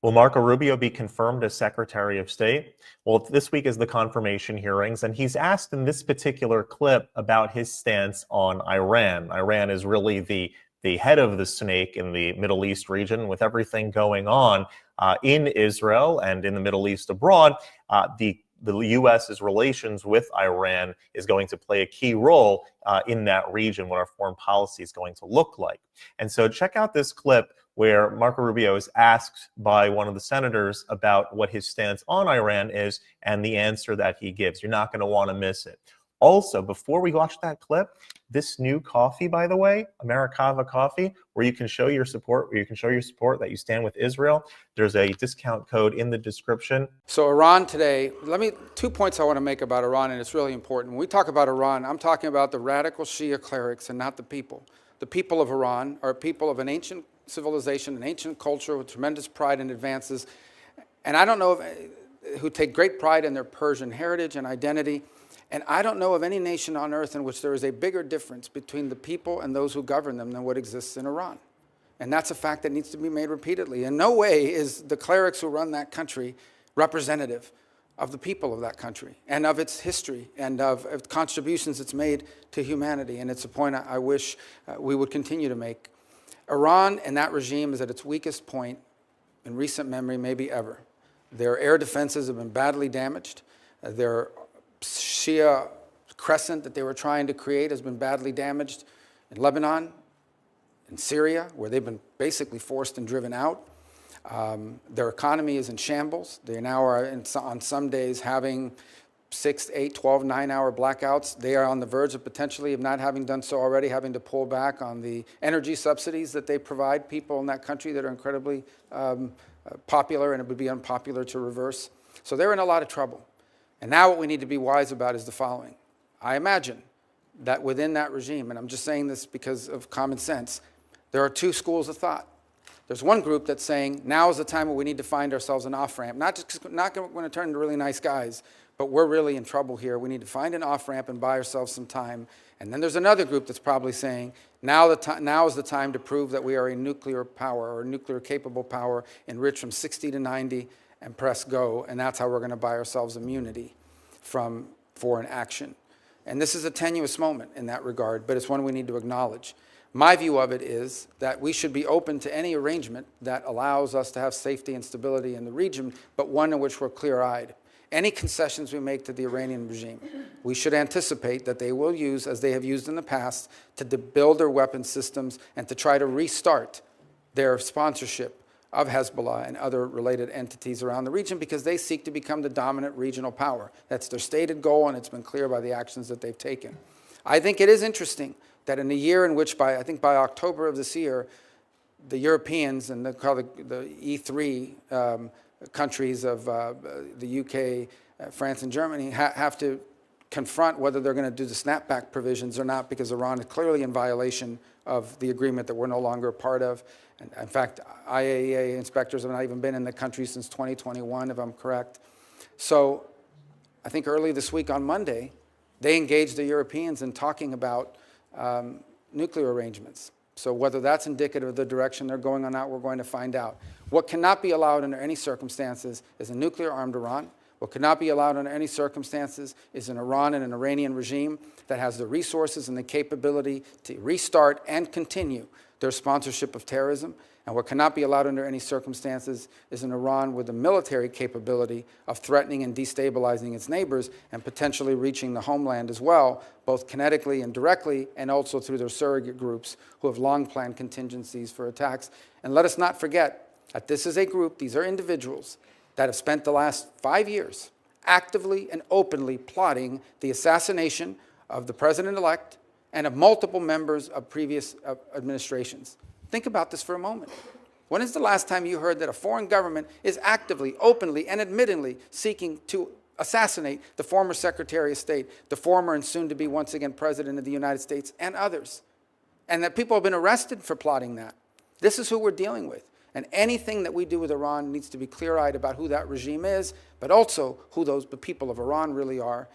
Will Marco Rubio be confirmed as Secretary of State? Well, this week is the confirmation hearings, and he's asked in this particular clip about his stance on Iran. Iran is really the head of the snake in the Middle East region, with everything going on in Israel and in the Middle East abroad. The U.S.'s relations with Iran is going to play a key role in that region, what our foreign policy is going to look like. And so check out this clip where Marco Rubio is asked by one of the senators about what his stance on Iran is and the answer that he gives. You're not going to want to miss it. Also, before we watch that clip, this new coffee, by the way, Americava coffee, where you can show your support, that you stand with Israel. There's a discount code in the description. So Iran today, 2 points I want to make about Iran, and it's really important. When we talk about Iran, I'm talking about the radical Shia clerics and not the people. The people of Iran are people of an ancient civilization, an ancient culture with tremendous pride and advances. And I don't know who take great pride in their Persian heritage and identity. And I don't know of any nation on earth in which there is a bigger difference between the people and those who govern them than what exists in Iran. And that's a fact that needs to be made repeatedly. In no way is the clerics who run that country representative of the people of that country and of its history and of contributions it's made to humanity. And it's a point I wish we would continue to make. Iran and that regime is at its weakest point in recent memory, maybe ever. Their air defenses have been badly damaged. Their Shia crescent that they were trying to create has been badly damaged in Lebanon, in Syria, where they've been basically forced and driven out. Their economy is in shambles. They now are, on some days, having 6, 8, 12, 9-hour blackouts. They are on the verge of potentially, if not having done so already, having to pull back on the energy subsidies that they provide people in that country that are incredibly popular, and it would be unpopular to reverse. So they're in a lot of trouble. And now what we need to be wise about is the following. I imagine that within that regime, and I'm just saying this because of common sense, there are two schools of thought. There's one group that's saying, now is the time where we need to find ourselves an off-ramp. Not going to turn into really nice guys, but we're really in trouble here. We need to find an off-ramp and buy ourselves some time. And then there's another group that's probably saying, now is the time to prove that we are a nuclear power or a nuclear-capable power, enriched from 60 to 90, and press go. And that's how we're going to buy ourselves immunity from foreign action. And this is a tenuous moment in that regard, but it's one we need to acknowledge. My view of it is that we should be open to any arrangement that allows us to have safety and stability in the region, but one in which we're clear-eyed. Any concessions we make to the Iranian regime, we should anticipate that they will use, as they have used in the past, to build their weapon systems and to try to restart their sponsorship of Hezbollah and other related entities around the region, because they seek to become the dominant regional power. That's their stated goal, and it's been clear by the actions that they've taken. I think it is interesting that in a year in which, I think by October of this year, the Europeans and the E3 countries of the UK, France, and Germany have to confront whether they're going to do the snapback provisions or not, because Iran is clearly in violation of the agreement that we're no longer a part of. And in fact, IAEA inspectors have not even been in the country since 2021, if I'm correct. So I think early this week on Monday, they engaged the Europeans in talking about nuclear arrangements. So whether that's indicative of the direction they're going or not, we're going to find out. What cannot be allowed under any circumstances is a nuclear-armed Iran. What cannot be allowed under any circumstances is an Iran and an Iranian regime that has the resources and the capability to restart and continue their sponsorship of terrorism. And what cannot be allowed under any circumstances is an Iran with the military capability of threatening and destabilizing its neighbors and potentially reaching the homeland as well, both kinetically and directly, and also through their surrogate groups who have long planned contingencies for attacks. And let us not forget that this is a group, these are individuals that have spent the last 5 years actively and openly plotting the assassination of the president-elect and of multiple members of previous administrations. Think about this for a moment. When is the last time you heard that a foreign government is actively, openly, and admittedly seeking to assassinate the former Secretary of State, the former and soon-to-be once again President of the United States, and others? And that people have been arrested for plotting that. This is who we're dealing with. And anything that we do with Iran needs to be clear-eyed about who that regime is, but also who the people of Iran really are.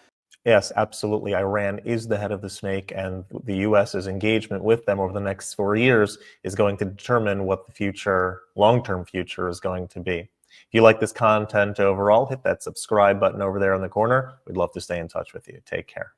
Yes, absolutely. Iran is the head of the snake, and the U.S.'s engagement with them over the next 4 years is going to determine what the future, long-term future, is going to be. If you like this content overall, hit that subscribe button over there in the corner. We'd love to stay in touch with you. Take care.